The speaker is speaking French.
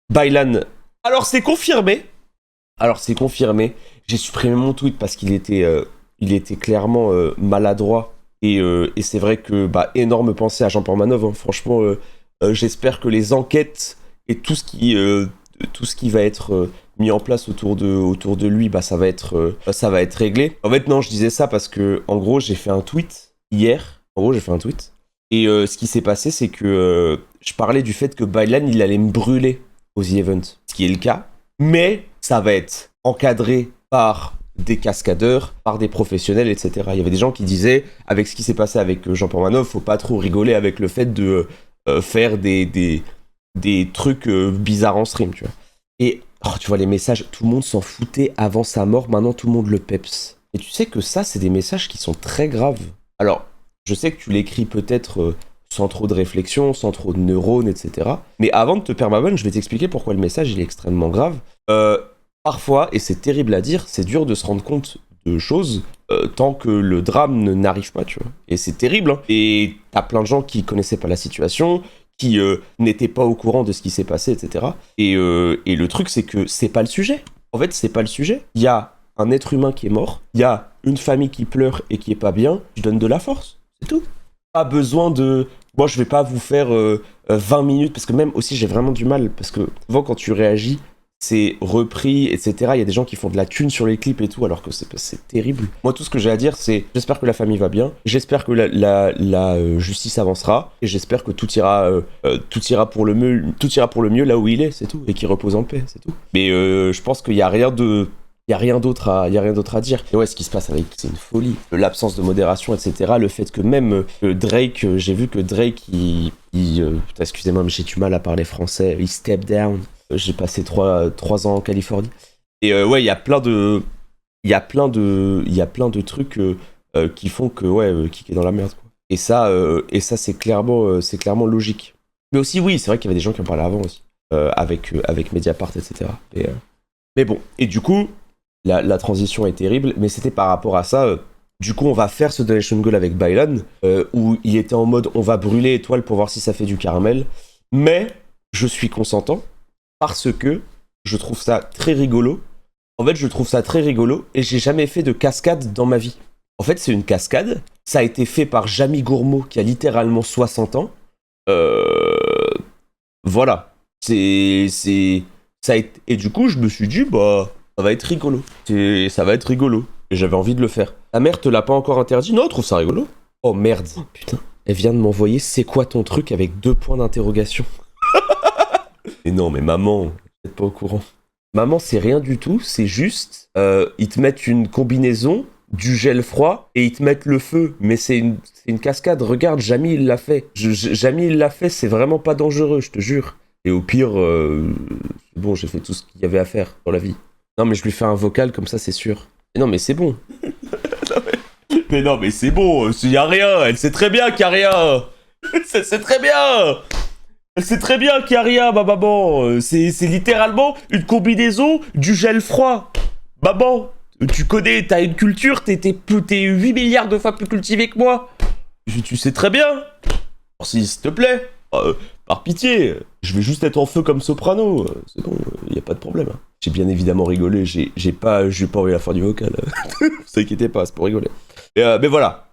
Bailan. Alors c'est confirmé. J'ai supprimé mon tweet parce qu'il était clairement maladroit. Et c'est vrai que, énorme pensée à Jean Portmanov. Hein. Franchement, j'espère que les enquêtes et tout ce qui va être mis en place autour de lui, ça va être réglé. En fait, non, je disais ça parce que, en gros, j'ai fait un tweet hier. Et ce qui s'est passé, c'est que je parlais du fait que Bailan, il allait me brûler aux The Event, ce qui est le cas. Mais ça va être encadré par des cascadeurs, par des professionnels, etc. Il y avait des gens qui disaient, avec ce qui s'est passé avec Jean Portmanov, faut pas trop rigoler avec le fait de faire des trucs bizarres en stream, tu vois. Et tu vois les messages, tout le monde s'en foutait avant sa mort, maintenant tout le monde le peps. Et tu sais que ça, c'est des messages qui sont très graves. Alors, je sais que tu l'écris peut-être sans trop de réflexion, sans trop de neurones, etc. Mais avant de te perdre ma bonne, je vais t'expliquer pourquoi le message il est extrêmement grave. Parfois, et c'est terrible à dire, c'est dur de se rendre compte de choses tant que le drame n'arrive pas, tu vois. Et c'est terrible, hein. Et t'as plein de gens qui connaissaient pas la situation, qui n'étaient pas au courant de ce qui s'est passé, etc. Et le truc, c'est que c'est pas le sujet. En fait, c'est pas le sujet. Il y a un être humain qui est mort, il y a une famille qui pleure et qui est pas bien, je donne de la force, c'est tout. Pas besoin de... Moi, je vais pas vous faire 20 minutes, parce que même aussi, j'ai vraiment du mal, parce que souvent, quand tu réagis, c'est repris, etc. Il y a des gens qui font de la thune sur les clips et tout, alors que c'est terrible. Moi, tout ce que j'ai à dire, c'est j'espère que la famille va bien, j'espère que la justice avancera, et j'espère que tout ira pour le mieux là où il est, c'est tout, et qu'il repose en paix, c'est tout. Mais je pense qu'il y a rien d'autre à dire. Et ouais, ce qui se passe avec, c'est une folie. L'absence de modération, etc. Le fait que même Drake, j'ai vu que Drake, putain, excusez-moi, mais j'ai du mal à parler français, il step down. J'ai passé 3 ans en Californie. Et ouais, il y a plein de trucs qui font que, ouais, Kik est dans la merde, quoi. Et ça, c'est clairement logique. Mais aussi, oui, c'est vrai qu'il y avait des gens qui en parlaient avant aussi. Avec Mediapart, etc. Mais bon, et du coup, la transition est terrible, mais c'était par rapport à ça. Du coup, on va faire ce Donation Goal avec Bailan, où il était en mode on va brûler Étoile pour voir si ça fait du caramel. Mais je suis consentant parce que je trouve ça très rigolo. En fait, je trouve ça très rigolo et j'ai jamais fait de cascade dans ma vie. En fait, c'est une cascade. Ça a été fait par Jamie Gourmaud qui a littéralement 60 ans. Voilà. Ça a été... Et du coup, je me suis dit, ça va être rigolo. Ça va être rigolo. Et j'avais envie de le faire. Ta mère te l'a pas encore interdit? Non, elle trouve ça rigolo. Oh merde. Oh, putain. Elle vient de m'envoyer c'est quoi ton truc avec 2 points d'interrogation. Mais non, mais maman, vous n'êtes pas au courant. Maman, c'est rien du tout, c'est juste, ils te mettent une combinaison, du gel froid, et ils te mettent le feu. Mais c'est une cascade, regarde, Jamie, il l'a fait. Jamie, il l'a fait, c'est vraiment pas dangereux, je te jure. Et au pire, bon, j'ai fait tout ce qu'il y avait à faire dans la vie. Non, mais je lui fais un vocal, comme ça, c'est sûr. Mais non, mais c'est bon. Mais non, mais c'est bon, il y a rien, elle sait très bien qu'il y a rien. Elle sait très bien. Elle sait très bien qu'il y a rien, ma maman. C'est littéralement une combinaison du gel froid. Maman, tu connais, t'as une culture, t'es 8 milliards de fois plus cultivé que moi. Tu sais très bien. Alors, s'il te plaît, par pitié, je vais juste être en feu comme Soprano. C'est bon, y a pas de problème. J'ai bien évidemment rigolé, j'ai pas envie la fin du vocal. Vous inquiétez pas, c'est pour rigoler. Mais voilà.